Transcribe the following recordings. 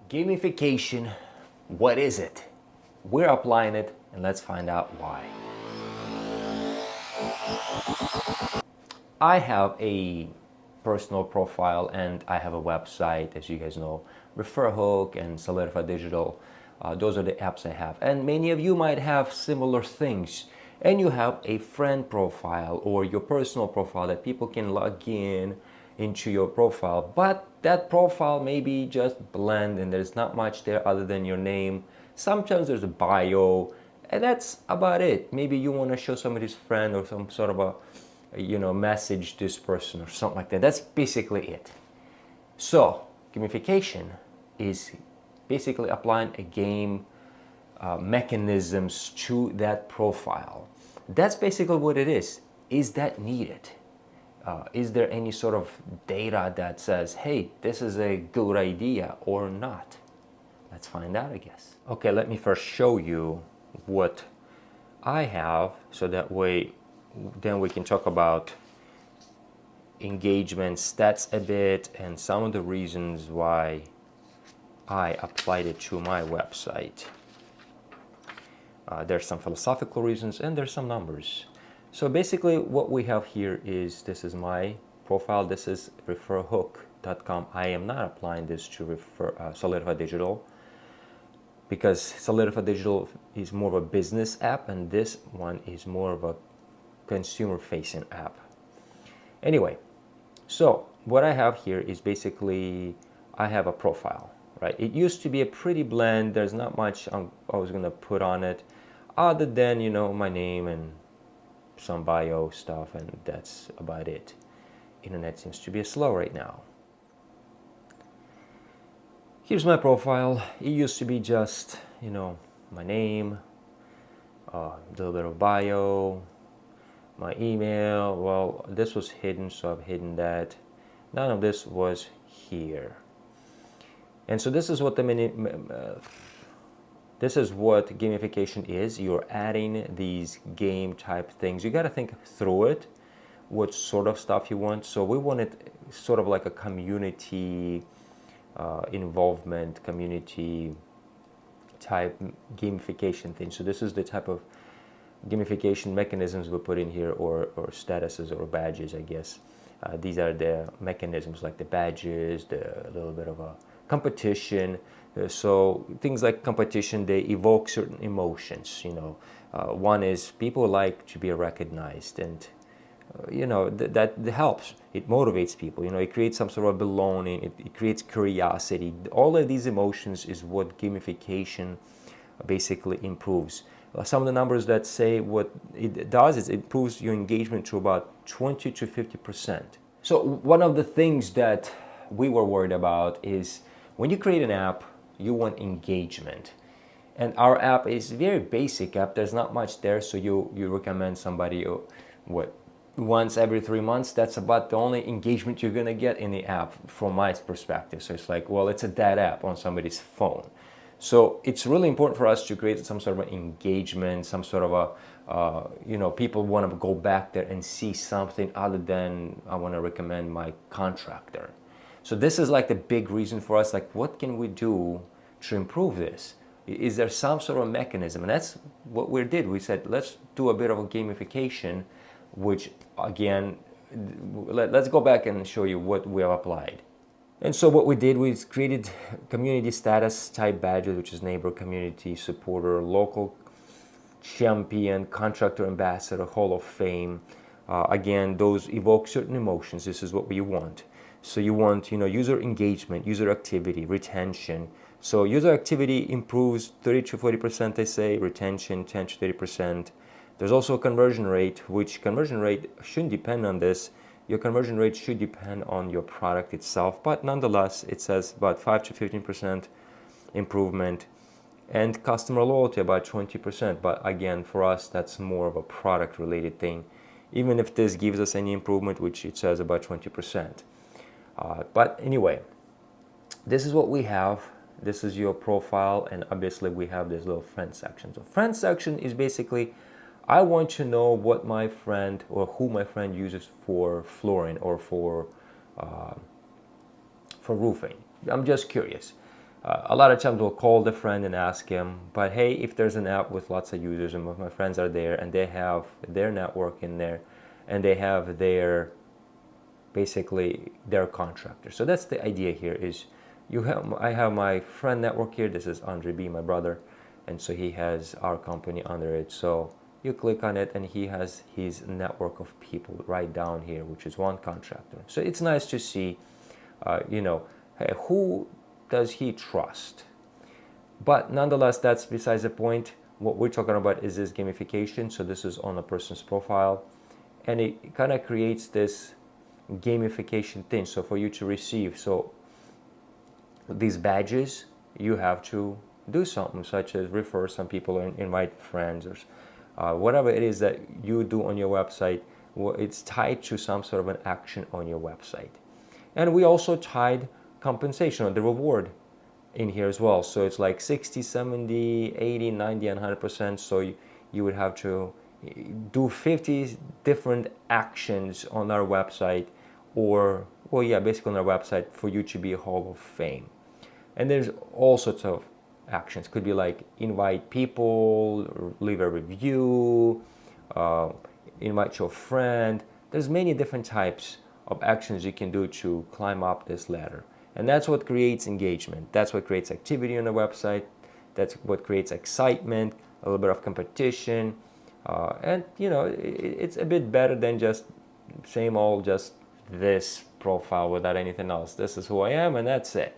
Gamification, what is it? We're applying it, and let's find out why. I have a personal profile and I have a website, as you guys know, ReferHook and Solidify Digital. Those are the apps I have. And many of you might have similar things. And you have a friend profile or your personal profile that people can log in into your profile. But that profile may be just bland and there's not much there other than your name. Sometimes there's a bio, and that's about it. Maybe you want to show somebody's friend or some sort of a message this person or something like that. That's basically it. So gamification is basically applying a game mechanisms to that profile. That's basically what it is. Is that needed? Is there any sort of data that says, hey, this is a good idea or not? Let's find out, I guess. Okay, let me first show you what I have, so that way then we can talk about engagement stats a bit and some of the reasons why I applied it to my website. There's some philosophical reasons and there's some numbers. So basically what we have here is, this is my profile. This is referhook.com. I am not applying this to Solidify Digital, because Solidify Digital is more of a business app and this one is more of a consumer-facing app. Anyway, so what I have here is basically I have a profile, right? It used to be a pretty bland. There's not much I was going to put on it other than, my name and some bio stuff, and that's about it. Internet seems to be slow right now. Here's my profile. It used to be just, my name, a little bit of bio, my email. Well, this was hidden, so I've hidden that. None of this was here. And so this is what this is what gamification is. You're adding these game type things. You got to think through it, what sort of stuff you want. So we want it sort of like a community involvement, community type gamification thing. So this is the type of gamification mechanisms we put in here, or statuses or badges, I guess. These are the mechanisms, like the badges, the little bit of a competition. So things like competition, they evoke certain emotions. One is people like to be recognized, and that helps. It motivates people. It creates some sort of belonging. It creates curiosity. All of these emotions is what gamification basically improves. Some of the numbers that say what it does is it improves your engagement to about 20 to 50%. So one of the things that we were worried about is when you create an app, you want engagement. And our app is a very basic app. There's not much there. So you recommend somebody once every 3 months. That's about the only engagement you're going to get in the app from my perspective. So it's like, well, it's a dead app on somebody's phone. So it's really important for us to create some sort of an engagement, some sort of a, people want to go back there and see something other than I want to recommend my contractor. So this is like the big reason for us, like what can we do to improve this? Is there some sort of mechanism? And that's what we did. We said, let's do a bit of a gamification, which again, let's go back and show you what we have applied. And so what we did was created community status type badges, which is neighbor, community supporter, local champion, contractor ambassador, hall of fame. Again, those evoke certain emotions. This is what we want. So you want, user engagement, user activity, retention. So user activity improves 30 to 40%, they say, retention 10 to 30%. There's also a conversion rate, which conversion rate shouldn't depend on this. Your conversion rate should depend on your product itself, but nonetheless, it says about 5 to 15% improvement, and customer loyalty about 20%. But again, for us, that's more of a product-related thing, even if this gives us any improvement, which it says about 20%. But anyway, this is what we have. This is your profile, and obviously we have this little friend section. So friend section is basically, I want to know what my friend or who my friend uses for flooring or for roofing. I'm just curious. A lot of times we'll call the friend and ask him, but hey, if there's an app with lots of users and my friends are there and they have their network in there and they have their, basically their contractor. So that's the idea here is I have my friend network here. This is Andre B, my brother. And so he has our company under it. So you click on it and he has his network of people right down here, which is one contractor. So it's nice to see, hey, who does he trust? But nonetheless, that's besides the point. What we're talking about is this gamification. So this is on a person's profile, and it kind of creates this gamification thing. So for you to receive, so these badges, you have to do something such as refer some people or invite friends or whatever it is that you do on your website. It's tied to some sort of an action on your website. And we also tied compensation or the reward in here as well. So it's like 60, 70, 80, 90, and 100%. So you would have to do 50 different actions on our website, or, well, yeah, basically on our website for you to be a Hall of Fame. And there's all sorts of actions. Could be like invite people, leave a review, invite your friend. There's many different types of actions you can do to climb up this ladder. And that's what creates engagement. That's what creates activity on the website. That's what creates excitement, a little bit of competition. And, it's a bit better than just same old, just this profile without anything else. This is who I am and that's it,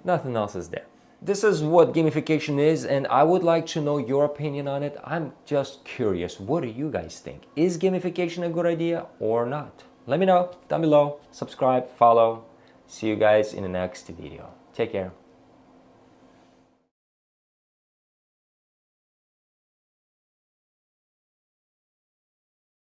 Nothing else is there. This is what gamification is, and I would like to know your opinion on it. I'm just curious. What do you guys think? Is gamification a good idea or not? Let me know down below. Subscribe, follow. See you guys in the next video. Take care.